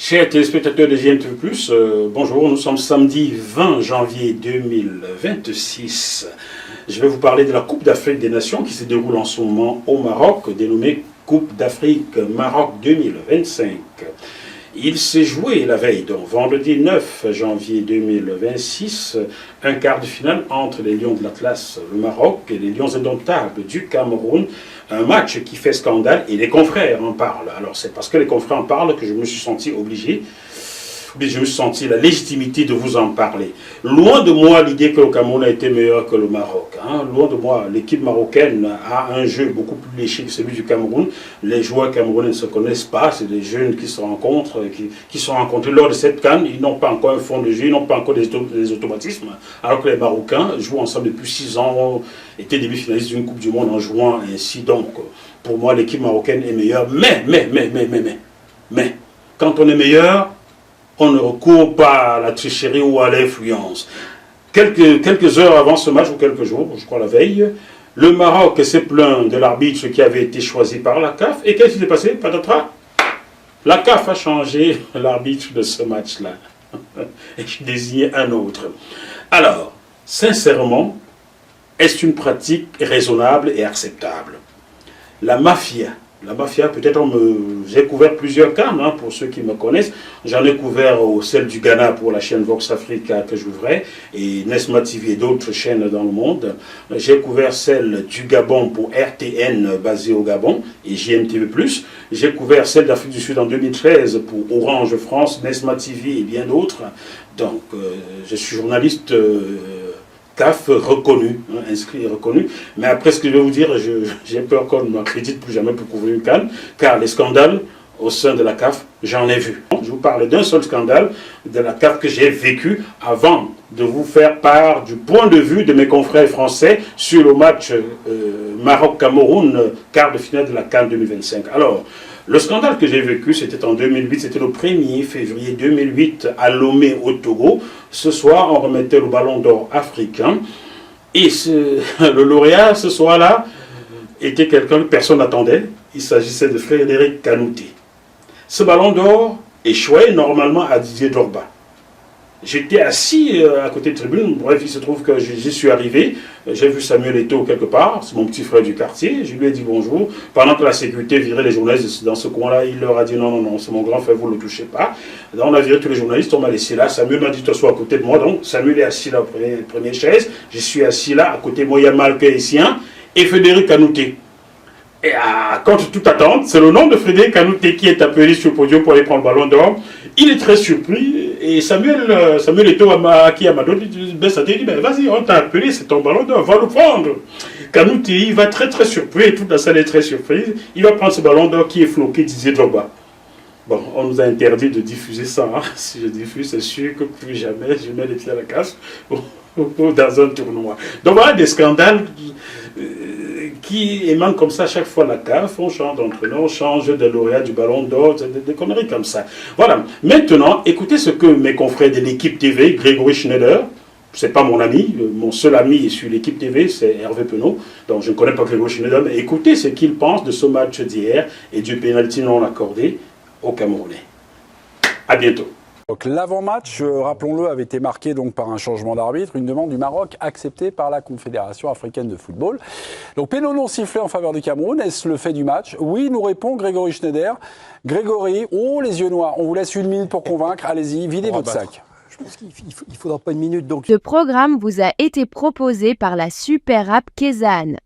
Chers téléspectateurs de GMTV+, bonjour, nous sommes samedi 20 janvier 2026. Je vais vous parler de la Coupe d'Afrique des Nations qui se déroule en ce moment au Maroc, dénommée Coupe d'Afrique Maroc 2025. Il s'est joué la veille, donc vendredi 9 janvier 2026, un quart de finale entre les Lions de l'Atlas, le Maroc, et les Lions indomptables du Cameroun. Un match qui fait scandale et les confrères en parlent. Alors c'est parce que les confrères en parlent que je me suis senti obligé, je me suis senti la légitimité de vous en parler. Loin de moi l'idée que le Cameroun a été meilleur que le Maroc. Loin de moi, l'équipe marocaine a un jeu beaucoup plus léché que celui du Cameroun. Les joueurs camerounais ne se connaissent pas, c'est des jeunes qui se rencontrent, qui sont rencontrés lors de cette CAN. Ils n'ont pas encore un fond de jeu, ils n'ont pas encore des automatismes. Alors que les Marocains jouent ensemble depuis 6 ans, étaient demi-finalistes d'une Coupe du Monde en jouant ainsi. Donc, pour moi, l'équipe marocaine est meilleure. Mais, quand on est meilleur, on ne recourt pas à la tricherie ou à l'influence. Quelques heures avant ce match, ou quelques jours, je crois la veille, le Maroc s'est plaint de l'arbitre qui avait été choisi par la CAF. Et qu'est-ce qui s'est passé? Patatras, la CAF a changé l'arbitre de ce match-là. Et je désignais un autre. Alors, sincèrement, est-ce une pratique raisonnable et acceptable? La mafia, peut-être j'ai couvert plusieurs CAN, pour ceux qui me connaissent. J'en ai couvert celle du Ghana pour la chaîne Vox Africa que j'ouvrais, et Nesma TV et d'autres chaînes dans le monde. J'ai couvert celle du Gabon pour RTN basée au Gabon et GMTV+. J'ai couvert celle d'Afrique du Sud en 2013 pour Orange France, Nesma TV et bien d'autres. Donc, je suis journaliste CAF reconnu, inscrit et reconnu. Mais après ce que je vais vous dire, j'ai peur qu'on ne m'accrédite plus jamais pour couvrir une CAN, car les scandales au sein de la CAF, j'en ai vu. Je vous parle d'un seul scandale de la CAF que j'ai vécu avant de vous faire part du point de vue de mes confrères français sur le match Maroc-Cameroun, quart de finale de la CAN 2025. Alors, le scandale que j'ai vécu, c'était en 2008, c'était le 1er février 2008 à Lomé au Togo. Ce soir, on remettait le ballon d'or africain. Et le lauréat, ce soir-là, était quelqu'un que personne n'attendait. Il s'agissait de Frédéric Kanouté. Ce ballon d'or échouait normalement à Didier Drogba. J'étais assis à côté de la tribune, bref, il se trouve que j'y suis arrivé, j'ai vu Samuel Eto'o quelque part, c'est mon petit frère du quartier, je lui ai dit bonjour, pendant que la sécurité virait les journalistes dans ce coin-là, il leur a dit non, c'est mon grand frère, vous ne le touchez pas. Donc on a viré tous les journalistes, on m'a laissé là, Samuel m'a dit de t'asseoir à côté de moi, donc Samuel est assis là, première chaise, je suis assis là, à côté de moi, il y a Malpé Essien et Frédéric Kanouté. Et contre toute attente, c'est le nom de Frédéric Kanouté qui est appelé sur le podium pour aller prendre le ballon d'or. Il est très surpris et Samuel Eto'o qui m'a donné, il dit vas-y, on t'a appelé, c'est ton ballon d'or, va le prendre. Kanouté, il va très surpris et toute la salle est très surprise. Il va prendre ce ballon d'or qui est floqué Didier Drogba. Bon, on nous a interdit de diffuser ça. Si je diffuse, c'est sûr que plus jamais je mets les pieds à la casse dans un tournoi. Donc voilà des scandales qui émanent comme ça à chaque fois la CAF, on change d'entraîneur, on change de lauréat du ballon d'or, des conneries comme ça. Voilà. Maintenant, écoutez ce que mes confrères de l'équipe TV, Grégory Schneider, c'est pas mon ami, mon seul ami sur l'équipe TV, c'est Hervé Penaud, donc je ne connais pas Grégory Schneider, mais écoutez ce qu'il pense de ce match d'hier et du pénalty non accordé aux Camerounais. À bientôt. Donc l'avant-match, rappelons-le, avait été marqué donc par un changement d'arbitre, une demande du Maroc acceptée par la Confédération africaine de football. Donc péno non sifflé en faveur du Cameroun, est-ce le fait du match? Oui, nous répond Grégory Schneider. Grégory, les yeux noirs, on vous laisse 1 minute pour convaincre, allez-y, videz votre sac. Je pense qu'il ne faudra pas 1 minute. Donc. Le programme vous a été proposé par la super app Kezan.